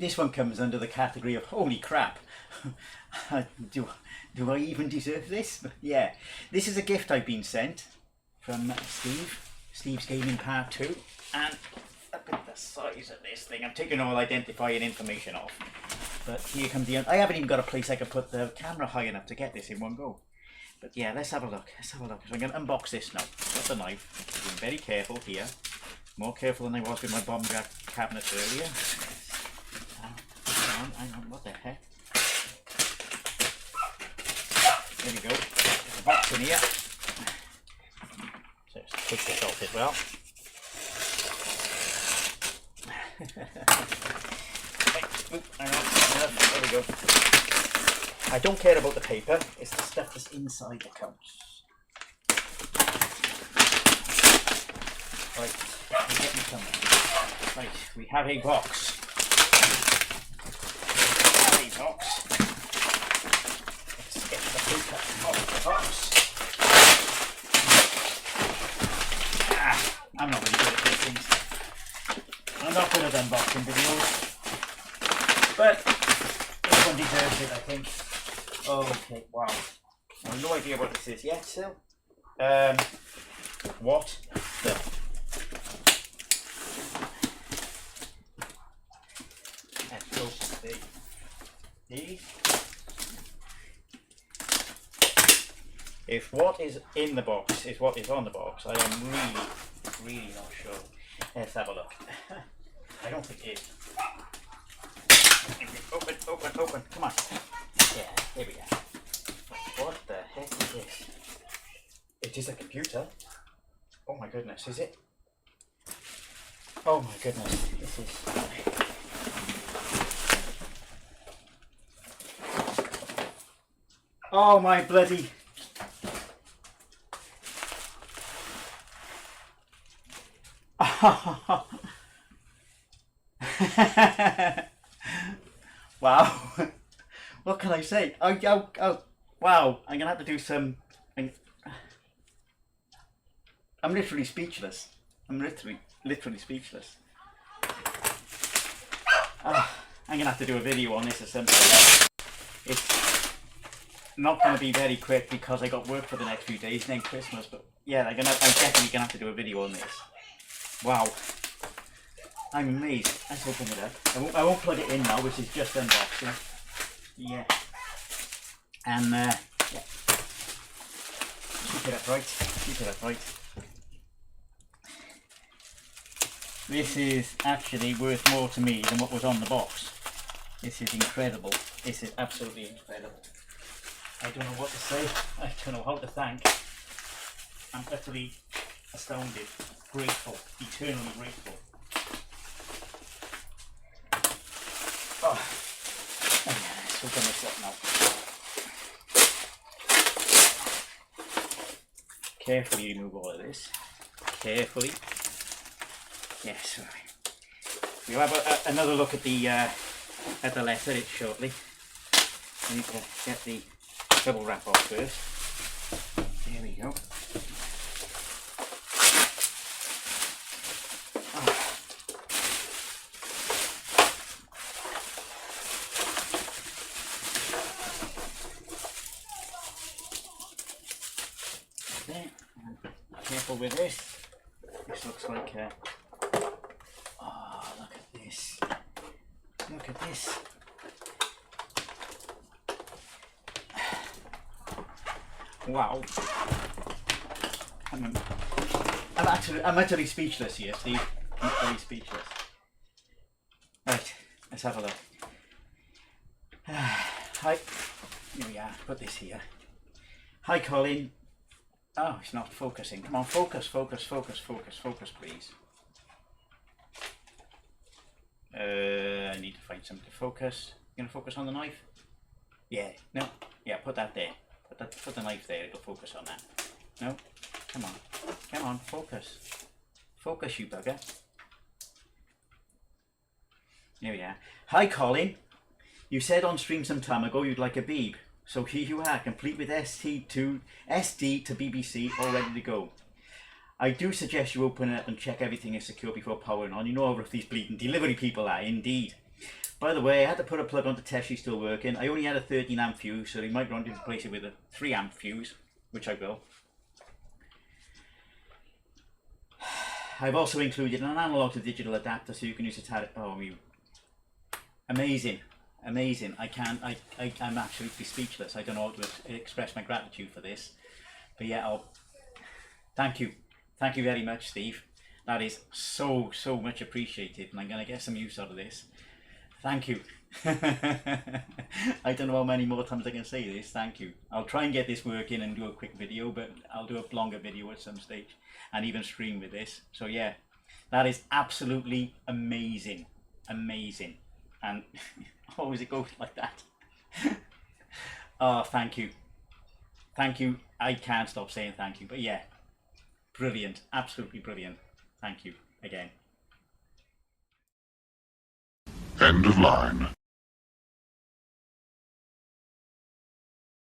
this one comes under the category of holy crap. do I even deserve this? But yeah, this is a gift I've been sent from Steve's Gaming Part 2, and look at the size of this thing. I'm taking all identifying information off, but here comes the... I haven't even got a place I can put the camera high enough to get this in one go. But yeah, let's have a look. So I'm going to unbox this now. Got the knife. Being very careful here. More careful than I was with my bomb cabinet earlier. Hang on, what the heck? There we go. There's a box in here. So let's take this off as well. Hang on. There we go. I don't care about the paper, it's the stuff that's inside that counts. Right, we're getting somewhere. Right, we have a box. Let's get the paper off the box. I'm not really good at these things. I'm not good at unboxing videos. But this one deserves it, I think. Okay, wow. I have no idea what this is yet, so. What the... Let's open these. If what is in the box is what is on the box, I am really not sure. Let's have a look. I don't think it is. Open, come on. Yeah, here we go. What the heck is this? It is a computer. Oh my goodness, is it? Oh my goodness, this is... Oh my bloody... Wow. What can I say? Oh, wow. I'm gonna have to do some... I'm literally speechless. I'm literally speechless. I'm gonna have to do a video on this or something. It's not gonna be very quick because I got work for the next few days and then Christmas, but yeah, I'm definitely gonna have to do a video on this. Wow. I'm amazed. Let's open it up. I won't plug it in now, which is just unboxing. Yeah. And yeah. Keep it up right. This is actually worth more to me than what was on the box. This is incredible. This is absolutely incredible. I don't know what to say. I don't know how to thank. I'm utterly astounded, grateful, eternally grateful. Oh, let's open this up now. Carefully remove all of this. Carefully. Yes, right. We'll have another look at the letter shortly. I need to get the bubble wrap off first. There we go. Careful with this. This looks like oh, look at this. Look at this. Wow. I'm actually speechless here, Steve. I'm actually speechless. Right, let's have a look. Hi. Here we are. Put this here. Hi, Colin. Oh, it's not focusing. Come on, focus, please. I need to find something to focus. You gonna focus on the knife? Yeah. No. Yeah. Put that there. Put the knife there. It'll focus on that. No. Come on. Focus. Focus, you bugger. There we are. Hi, Colin. You said on stream some time ago you'd like a beeb. So here you are, complete with SD to BBC, all ready to go. I do suggest you open it up and check everything is secure before powering on. You know how rough these bleeding delivery people are, indeed. By the way, I had to put a plug on to test she's still working. I only had a 13 amp fuse, so they might want to replace it with a 3 amp fuse, which I will. I've also included an analog to digital adapter, so you can use it. Amazing, amazing. I'm absolutely speechless. I don't know how to express my gratitude for this, but yeah, thank you very much, Steve. That is so much appreciated, and I'm gonna get some use out of this. Thank you. I don't know how many more times I can say this. Thank you. I'll try and get this working and do a quick video, but I'll do a longer video at some stage and even stream with this. So yeah, that is absolutely amazing. Amazing. And always it goes like that. Oh, thank you. Thank you. I can't stop saying thank you. But yeah, brilliant. Absolutely brilliant. Thank you again. End of line.